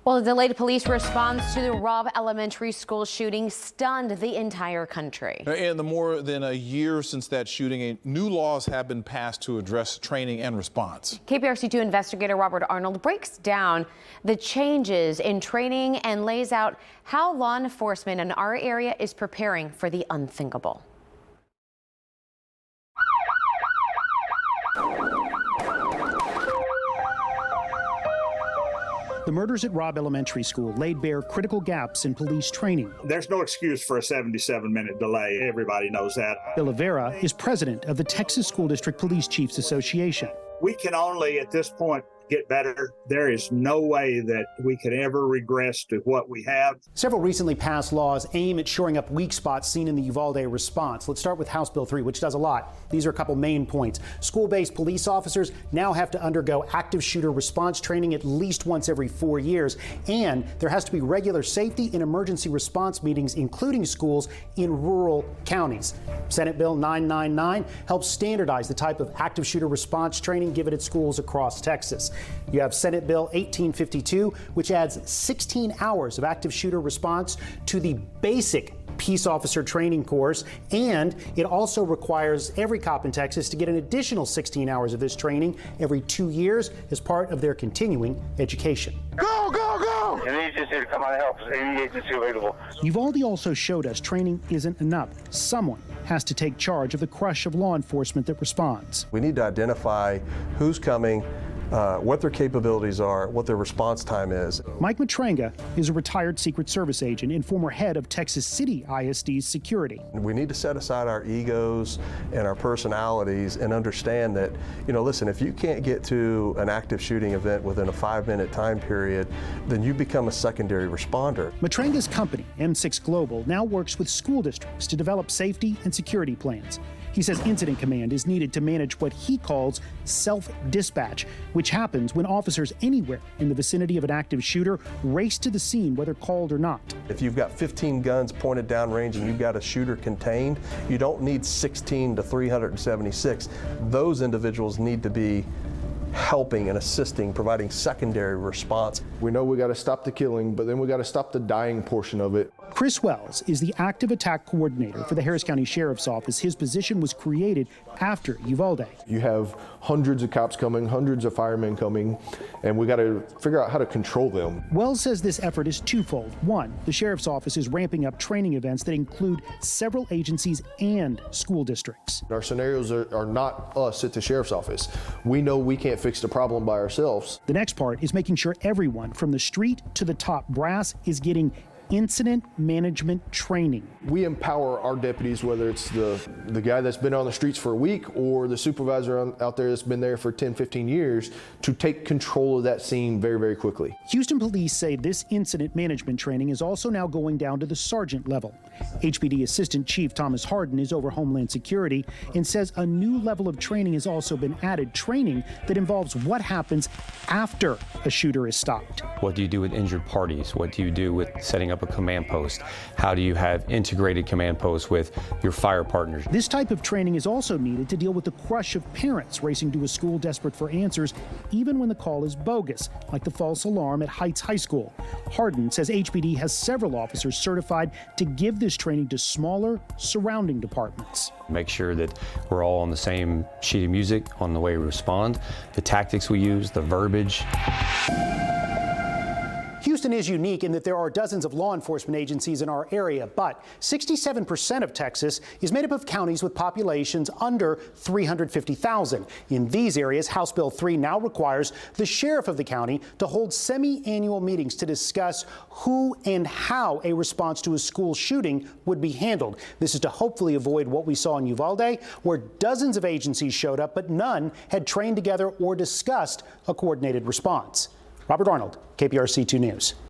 Well, a delayed police response to the Robb Elementary School shooting stunned the entire country. In the more than a year since that shooting, new laws have been passed to address training and response. KPRC2 investigator Robert Arnold breaks down the changes in training and lays out how law enforcement in our area is preparing for the unthinkable. The murders at Robb Elementary School laid bare critical gaps in police training. There's no excuse for a 77-minute delay. Everybody knows that. Bill Rivera is president of the Texas School District Police Chiefs Association. We can only, at this point, get better. There is no way that we could ever regress to what we have. Several recently passed laws aim at shoring up weak spots seen in the Uvalde response. Let's start with House Bill 3, which does a lot. These are a couple main points. School-based police officers now have to undergo active shooter response training at least once every 4 years. And there has to be regular safety and emergency response meetings, including schools in rural counties. Senate Bill 999 helps standardize the type of active shooter response training given at schools across Texas. You have Senate Bill 1852, which adds 16 hours of active shooter response to the basic peace officer training course, and it also requires every cop in Texas to get an additional 16 hours of this training every 2 years as part of their continuing education. Go, go, go! Any agency to come out and help us, any agency available. Uvalde also showed us training isn't enough. Someone has to take charge of the crush of law enforcement that responds. We need to identify who's coming, what their capabilities are, what their response time is. Mike Matranga is a retired Secret Service agent and former head of Texas City ISD's security. We need to set aside our egos and our personalities and understand that, listen, if you can't get to an active shooting event within a 5-minute time period, then you become a secondary responder. Matranga's company, M6 Global, now works with school districts to develop safety and security plans. He says incident command is needed to manage what he calls self-dispatch, which happens when officers anywhere in the vicinity of an active shooter race to the scene, whether called or not. If you've got 15 guns pointed downrange and you've got a shooter contained, you don't need 16 to 376. Those individuals need to be helping and assisting, providing secondary response. We know we got to stop the killing, but then we got to stop the dying portion of it. Chris Wells is the active attack coordinator for the Harris County Sheriff's Office. His position was created after Uvalde. You have hundreds of cops coming, hundreds of firemen coming, and we got to figure out how to control them. Wells says this effort is twofold. One, the Sheriff's Office is ramping up training events that include several agencies and school districts. Our scenarios are not us at the Sheriff's Office. We know we can't fix the problem by ourselves. The next part is making sure everyone from the street to the top brass is getting incident management training. We empower our deputies, whether it's the guy that's been on the streets for a week or the supervisor out there that's been there for 10, 15 years, to take control of that scene very, very quickly. Houston police say this incident management training is also now going down to the sergeant level. HPD Assistant Chief Thomas Harden is over Homeland Security and says a new level of training has also been added, training that involves what happens after a shooter is stopped. What do you do with injured parties? What do you do with setting up a command post? How do you have integrated command posts with your fire partners? This type of training is also needed to deal with the crush of parents racing to a school desperate for answers, even when the call is bogus, like the false alarm at Heights High School. Harden says HPD has several officers certified to give this training to smaller surrounding departments. Make sure that we're all on the same sheet of music on the way we respond, the tactics we use, the verbiage. Houston is unique in that there are dozens of law enforcement agencies in our area, but 67% of Texas is made up of counties with populations under 350,000. In these areas, House Bill 3 now requires the sheriff of the county to hold semi-annual meetings to discuss who and how a response to a school shooting would be handled. This is to hopefully avoid what we saw in Uvalde, where dozens of agencies showed up, but none had trained together or discussed a coordinated response. Robert Arnold, KPRC 2 News.